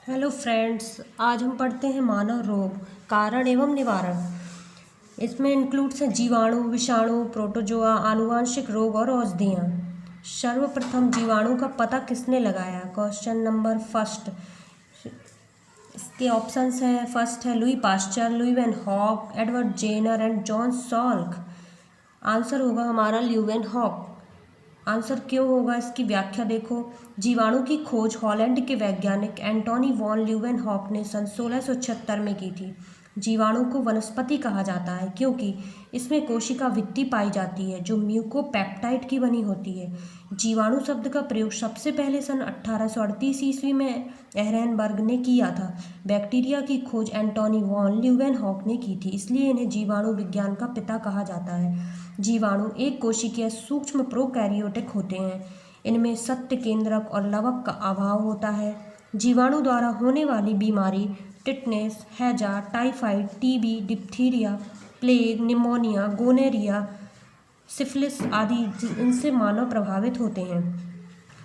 Hello friends, आज हम पढ़ते हैं मानव रोग, कारण एवं निवारण। इसमें इंक्लूड्स हैं जीवाणु, विषाणु, प्रोटोजोआ, आनुवांशिक रोग और औषधियाँ। सर्वप्रथम जीवाणु का पता किसने लगाया? Question number first. इसके ऑप्शंस हैं, फर्स्ट है Louis Pasteur, Louis van Hook, Edward Jenner and John Salk. Answer होगा हमारा ल्यू वैन हॉक। आंसर क्यों होगा, इसकी व्याख्या देखो। जीवाणु की खोज हॉलैंड के वैज्ञानिक एंटोनी वॉन ल्यूवेनहॉक ने सन 1676 में की थी। जीवाणु को वनस्पति कहा जाता है क्योंकि इसमें कोशिका भित्ति पाई जाती है जो म्यूकोपेप्टाइड की बनी होती है। जीवाणु शब्द का प्रयोग सबसे पहले सन 1838 ईस्वी में एहरेनबर्ग ने किया था। बैक्टीरिया की खोज एंटोनी वॉन ल्यूवेनहॉक ने की थी, इसलिए इन्हें जीवाणु विज्ञान का पिता कहा जाता है। जीवाणु एक कोशिकीय सूक्ष्म प्रोकैरियोटिक होते हैं। इनमें सत्य केंद्रक और लवक का अभाव होता है। जीवाणु द्वारा होने वाली बीमारी टिटनेस, हैजा, typhoid, TB, diphtheria, plague, pneumonia, gonorrhoea, syphilis आदि इनसे मानव प्रभावित होते हैं।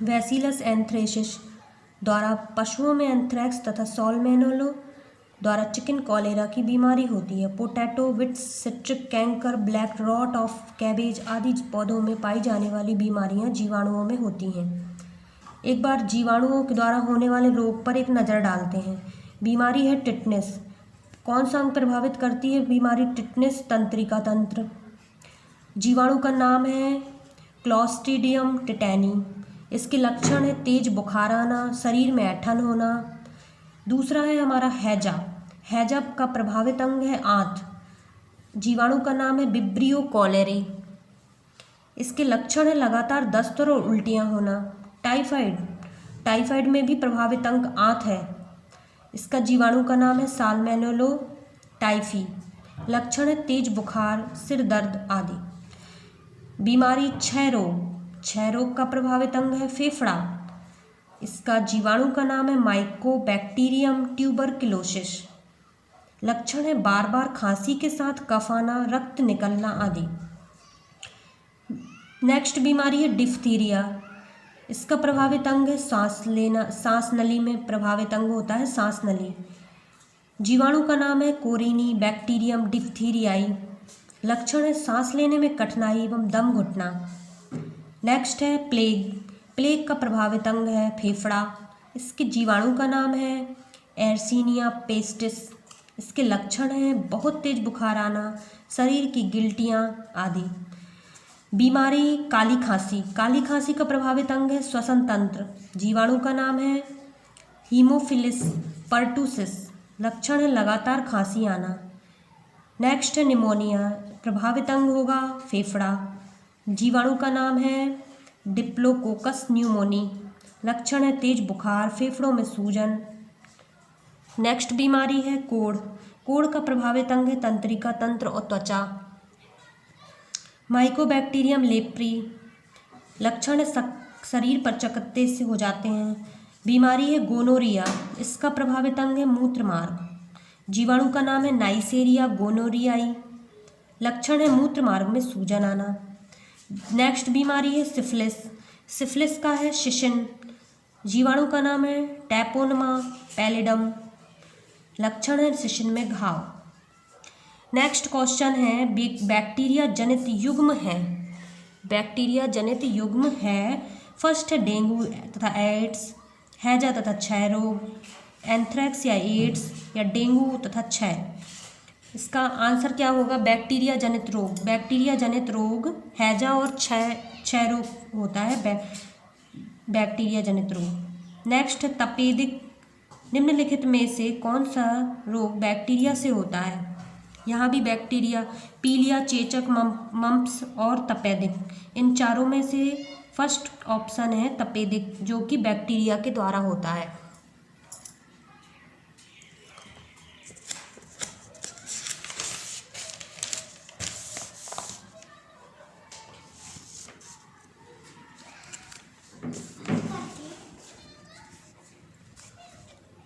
वैसिलस एंथ्रेसिस द्वारा पशुओं में एंथ्रैक्स तथा सॉल्मेनेला द्वारा चिकन कॉलेरा की बीमारी होती है। Potato, wilts, citric canker, black rot of cabbage आदि पौधों में पाई जाने वाली बीमारियां जीवाणुओं में होती हैं। एक बार जीवाणुओं के द्वारा होने वाले रोग पर एक नज़र डालते हैं। बीमारी है टिटनेस। कौन सा अंग प्रभावित करती है बीमारी टिटनेस? तंत्रिका तंत्र। जीवाणु का नाम है क्लॉस्ट्रीडियम टिटैनी। इसके लक्षण है तेज बुखार आना, शरीर में ऐंठन होना। दूसरा है हमारा हैजा। हैजा का प्रभावित अंग है आंत। जीवाणु का नाम है विब्रियो कॉलेरे। इसके लक्षण है लगातार दस्त और उल्टियाँ होना। टाइफाइड। टाइफाइड में भी प्रभावित अंग आंत है। इसका जीवाणु का नाम है साल्मोनेला टाइफी। लक्षण है तेज बुखार, सिर दर्द आदि। बीमारी क्षय रोग। क्षय रोग का प्रभावित अंग है फेफड़ा। इसका जीवाणु का नाम है माइकोबैक्टीरियम ट्यूबरक्लोसिस। लक्षण है बार बार खांसी के साथ कफ आना, रक्त निकलना आदि। नेक्स्ट बीमारी है डिफ्थीरिया। इसका प्रभावित अंग है सांस लेना, सांस नली में प्रभावित अंग होता है सांस नली। जीवाणु का नाम है कोरिनी बैक्टीरियम डिफ्थीरियाई। लक्षण है सांस लेने में कठिनाई एवं दम घुटना। नेक्स्ट है प्लेग। प्लेग का प्रभावित अंग है फेफड़ा। इसके जीवाणु का नाम है एर्सीनिया पेस्टिस। इसके लक्षण हैं बहुत तेज बुखार आना, शरीर की गिल्टियाँ आदि। बीमारी काली खांसी। काली खांसी का प्रभावित अंग है श्वसन तंत्र। जीवाणु का नाम है हीमोफिलिस पर्टुसिस। लक्षण है लगातार खांसी आना। नेक्स्ट है निमोनिया। प्रभावित अंग होगा फेफड़ा। जीवाणु का नाम है डिप्लोकोकस न्यूमोनी। लक्षण है तेज बुखार, फेफड़ों में सूजन। नेक्स्ट बीमारी है कोढ़। कोढ़ का प्रभावित अंग है तंत्रिका तंत्र और त्वचा। Mycobacterium leprae. लक्षण है शरीर पर चकत्ते से हो जाते हैं। बीमारी है गोनोरिया। इसका प्रभावित अंग है मूत्र मार्ग। जीवाणु का नाम है नाइसेरिया गोनोरियाई। लक्षण है मूत्र मार्ग में सूजन आना। नेक्स्ट बीमारी है सिफिलिस। सिफिलिस का है शिशन। जीवाणु का नाम है टैपोनमा पैलिडम। लक्षण है शिशन में घाव। नेक्स्ट क्वेश्चन है बैक्टीरिया जनित युग्म है। बैक्टीरिया जनित युग्म है। फर्स्ट है डेंगू तथा एड्स, हैजा तथा क्षय रोग, एंथ्रैक्स या एड्स या डेंगू तथा क्षय। इसका आंसर क्या होगा? बैक्टीरिया जनित रोग। बैक्टीरिया जनित रोग हैजा और क्षय रोग होता है बैक्टीरिया जनित रोग। नेक्स्ट है तपेदिक। निम्नलिखित में से कौन सा रोग बैक्टीरिया से होता है? यहाँ भी बैक्टीरिया पीलिया, चेचक, मम्प्स और तपेदिक, इन चारों में से फर्स्ट ऑप्शन है तपेदिक, जो कि बैक्टीरिया के द्वारा होता है।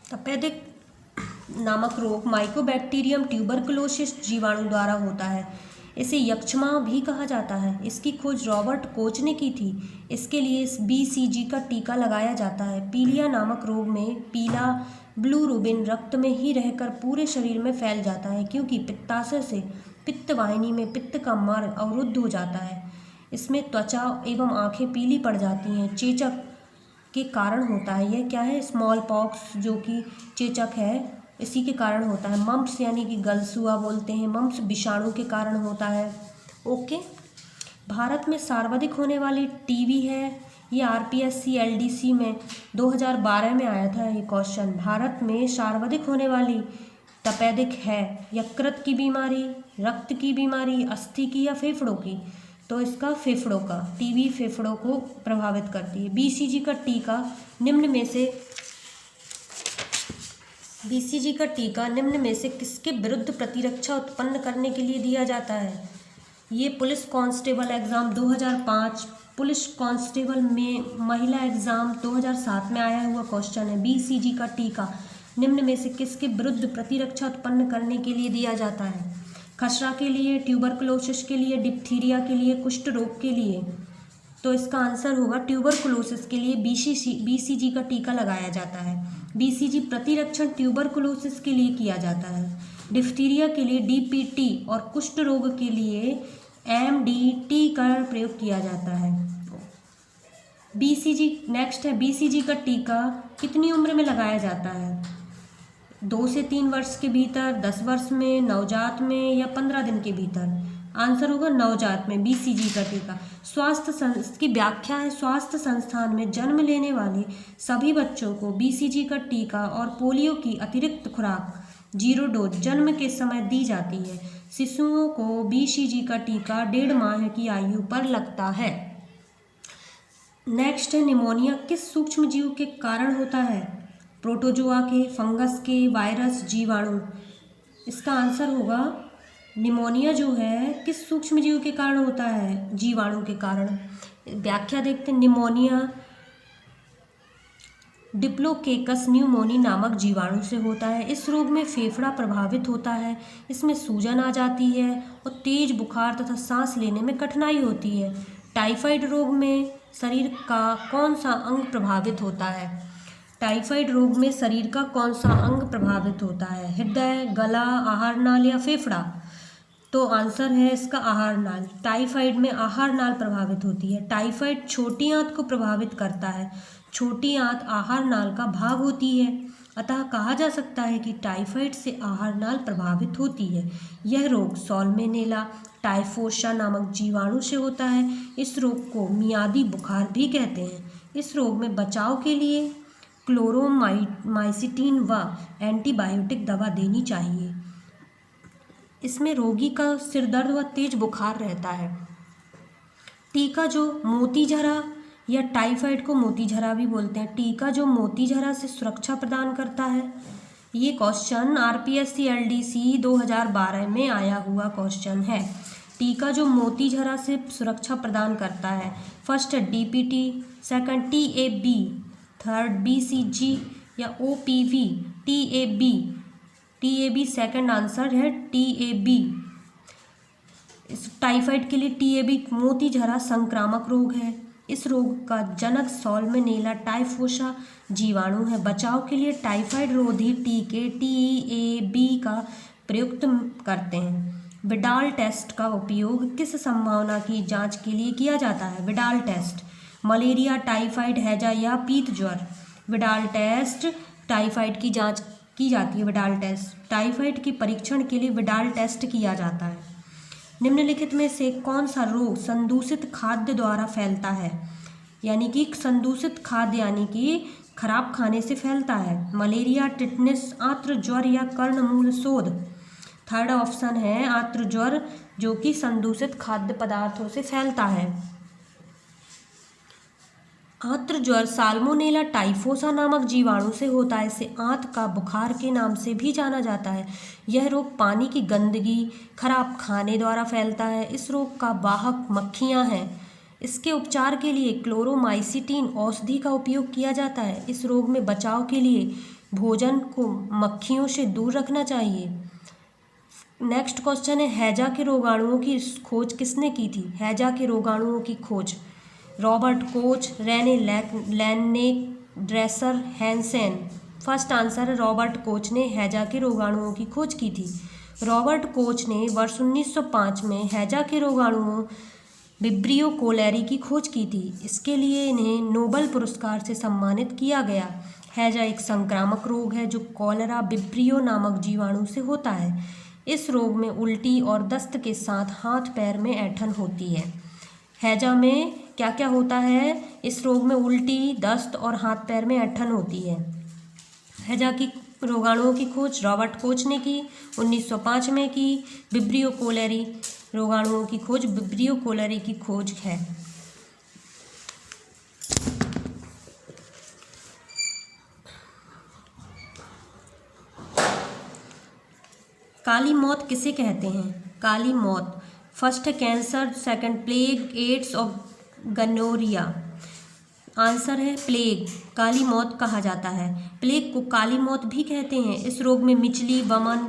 तपेदिक नामक रोग माइकोबैक्टीरियम ट्यूबरकुलोसिस जीवाणु द्वारा होता है। इसे यक्ष्मा भी कहा जाता है। इसकी खोज रॉबर्ट कोच ने की थी। इसके लिए इस BCG का टीका लगाया जाता है। पीलिया नामक रोग में पीला बिलिरुबिन रक्त में ही रहकर पूरे शरीर में फैल जाता है, क्योंकि पित्ताशय से पित्त वाहिनी में पित्त का मार्ग अवरुद्ध हो जाता है। इसमें त्वचा एवं आंखें पीली पड़ जाती हैं। चेचक के कारण होता है। यह क्या है? स्मॉल पॉक्स, जो कि चेचक है, इसी के कारण होता है। मम्प्स यानी कि गलसुआ बोलते हैं, मम्प्स विषाणु के कारण होता है। ओके। भारत में सर्वाधिक होने वाली टीबी है, ये RPSC LDC में 2012 में आया था ये क्वेश्चन। भारत में सर्वाधिक होने वाली तपेदिक है यकृत की बीमारी, रक्त की बीमारी, अस्थि की या फेफड़ों की? तो इसका फेफड़ों का, टीबी फेफड़ों को प्रभावित करती है। BCG का टीका निम्न में से किसके विरुद्ध प्रतिरक्षा उत्पन्न करने के लिए दिया जाता है? ये police constable exam 2005, police constable में महिला एग्ज़ाम 2007 में आया हुआ क्वेश्चन है। BCG का टीका निम्न में से किसके विरुद्ध प्रतिरक्षा उत्पन्न करने के लिए दिया जाता है? खसरा के लिए, ट्यूबरकुलोसिस के लिए, डिप्थीरिया के लिए, कुष्ठ रोग के लिए? तो इसका आंसर होगा ट्यूबरकुलोसिस के लिए BCG का टीका लगाया जाता है। BCG प्रतिरक्षण ट्यूबरकुलोसिस के लिए किया जाता है। डिप्थीरिया के लिए DPT और कुष्ठ रोग के लिए MDT का प्रयोग किया जाता है। BCG नेक्स्ट है, BCG का टीका कितनी उम्र में लगाया जाता है? 2 से 3 वर्ष के भीतर, 10 वर्ष में, नवजात में या 15 दिन के भीतर? आंसर होगा नवजात में BCG का टीका। की व्याख्या है, स्वास्थ्य संस्थान में जन्म लेने वाले सभी बच्चों को BCG का टीका और पोलियो की अतिरिक्त खुराक 0 डोज जन्म के समय दी जाती है। शिशुओं को BCG का टीका 1.5 माह की आयु पर लगता है। नेक्स्ट है, निमोनिया किस सूक्ष्म जीव के कारण होता है? प्रोटोजोआ के, फंगस के, वायरस, जीवाणु? इसका आंसर होगा निमोनिया जो है किस सूक्ष्म जीव के कारण होता है? जीवाणु के कारण। व्याख्या देखते हैं। निमोनिया डिप्लोकोकस न्यूमोनी नामक जीवाणु से होता है। इस रोग में फेफड़ा प्रभावित होता है। इसमें सूजन आ जाती है और तेज बुखार तथा सांस लेने में कठिनाई होती है। टाइफाइड रोग में शरीर का कौन सा अंग प्रभावित होता है? टाइफाइड रोग में शरीर का कौन सा अंग प्रभावित होता है? हृदय, गला, आहार नाल या फेफड़ा? तो आंसर है इसका आहार नाल। टाइफाइड में आहार नाल प्रभावित होती है। टाइफाइड छोटी आंत को प्रभावित करता है। छोटी आंत आहार नाल का भाग होती है, अतः कहा जा सकता है कि टाइफाइड से आहार नाल प्रभावित होती है। यह रोग सॉल्मोनेला टाइफोसा नामक जीवाणु से होता है। इस रोग को मियादी बुखार भी कहते हैं। इस रोग में बचाव के लिए क्लोरोमाइसिटिन व एंटीबायोटिक दवा देनी चाहिए। इसमें रोगी का सिर दर्द व तेज बुखार रहता है। टीका जो मोतीझरा या टाइफाइड को मोतीझरा भी बोलते हैं, टीका जो मोतीझरा से सुरक्षा प्रदान करता है? ये क्वेश्चन RPSC LDC 2012 में आया हुआ क्वेश्चन है। टीका जो मोतीझरा से सुरक्षा प्रदान करता है, फर्स्ट है DPT, second TAB, third BCG या OPV? TAB सेकंड आंसर है TAB। इस टाइफाइड के लिए TAB मोतीझरा संक्रामक रोग है। इस रोग का जनक सॉल्मोनेला टाइफोसा जीवाणु है। बचाव के लिए टाइफाइड रोधी टीके TAB का प्रयुक्त करते हैं। विडाल टेस्ट का उपयोग किस संभावना की जांच के लिए किया जाता है? विडाल टेस्ट मलेरिया, टाइफाइड, हैजा या पीत ज्वर? विडाल टेस्ट टाइफाइड की जांच की जाती है। विडाल टेस्ट टाइफाइड के परीक्षण के लिए विडाल टेस्ट किया जाता है। निम्नलिखित में से कौन सा रोग संदूषित खाद्य द्वारा फैलता है? यानी कि संदूषित खाद्य यानी कि खराब खाने से फैलता है। मलेरिया, टिटनेस, आंत्र ज्वर या कर्णमूल शोथ? थर्ड ऑप्शन है आंत्र ज्वर, जो कि संदूषित खाद्य पदार्थों से फैलता है। आंत्र ज्वर साल्मोनेला टाइफोसा नामक जीवाणु से होता है। इसे आंत का बुखार के नाम से भी जाना जाता है। यह रोग पानी की गंदगी, खराब खाने द्वारा फैलता है। इस रोग का वाहक मक्खियां हैं। इसके उपचार के लिए क्लोरोमाइसिटिन औषधि का उपयोग किया जाता है। इस रोग में बचाव के लिए भोजन को मक्खियों से दूर रखना चाहिए। नेक्स्ट क्वेश्चन है, हैजा के रोगाणुओं की खोज किसने की थी? हैजा के रोगाणुओं की खोज Robert Koch, Rene Laennec, Dresser, Hansen. First answer है रॉबर्ट कोच ने हैजा के रोगाणुओं की खोज की थी। रॉबर्ट कोच ने वर्ष 1905 में हैजा के रोगाणुओं विब्रियो कोलेरी की खोज की थी। इसके लिए इन्हें नोबेल पुरस्कार से सम्मानित किया गया। हैजा एक संक्रामक रोग है जो कॉलरा विब्रियो नामक जीवाणु से होता है। इस रोग में उल्टी और दस्त के साथ हाथ पैर में ऐंठन होती है। हैजा में क्या क्या होता है? इस रोग में उल्टी, दस्त और हाथ पैर में ऐंठन होती है। हैजा की रोगाणुओं की खोज रॉबर्ट कोच ने की, 1905 में की। विब्रियो कोलेरी रोगाणुओं की खोज विब्रियो कोलेरी की खोज है। काली मौत किसे कहते हैं? काली मौत फर्स्ट है कैंसर, सेकंड प्लेग, एड्स और गनोरिया। आंसर है प्लेग। काली मौत कहा जाता है। प्लेग को काली मौत भी कहते हैं। इस रोग में मिचली, वमन,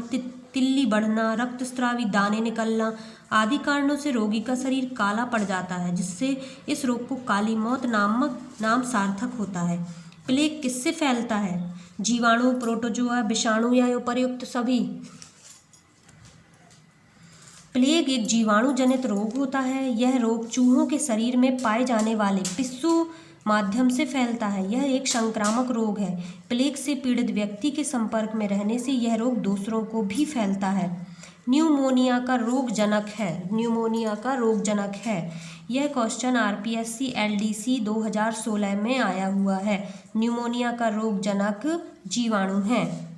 तिल्ली बढ़ना, रक्तस्रावी दाने निकलना आदि कारणों से रोगी का शरीर काला पड़ जाता है, जिससे इस रोग को काली मौत नाम सार्थक होता है। प्लेग किससे फैलता है? जीवाणु, प्रोटोजोआ, विषाणु या उपर्युक्त सभी? प्लेग एक जीवाणु जनित रोग होता है। यह रोग चूहों के शरीर में पाए जाने वाले पिस्सू माध्यम से फैलता है। यह एक संक्रामक रोग है। प्लेग से पीड़ित व्यक्ति के संपर्क में रहने से यह रोग दूसरों को भी फैलता है। न्यूमोनिया का रोगजनक है। न्यूमोनिया का रोगजनक है। यह क्वेश्चन आरपीएससी एलडीसी 2016 में आया हुआ है। न्यूमोनिया का रोगजनक जीवाणु है।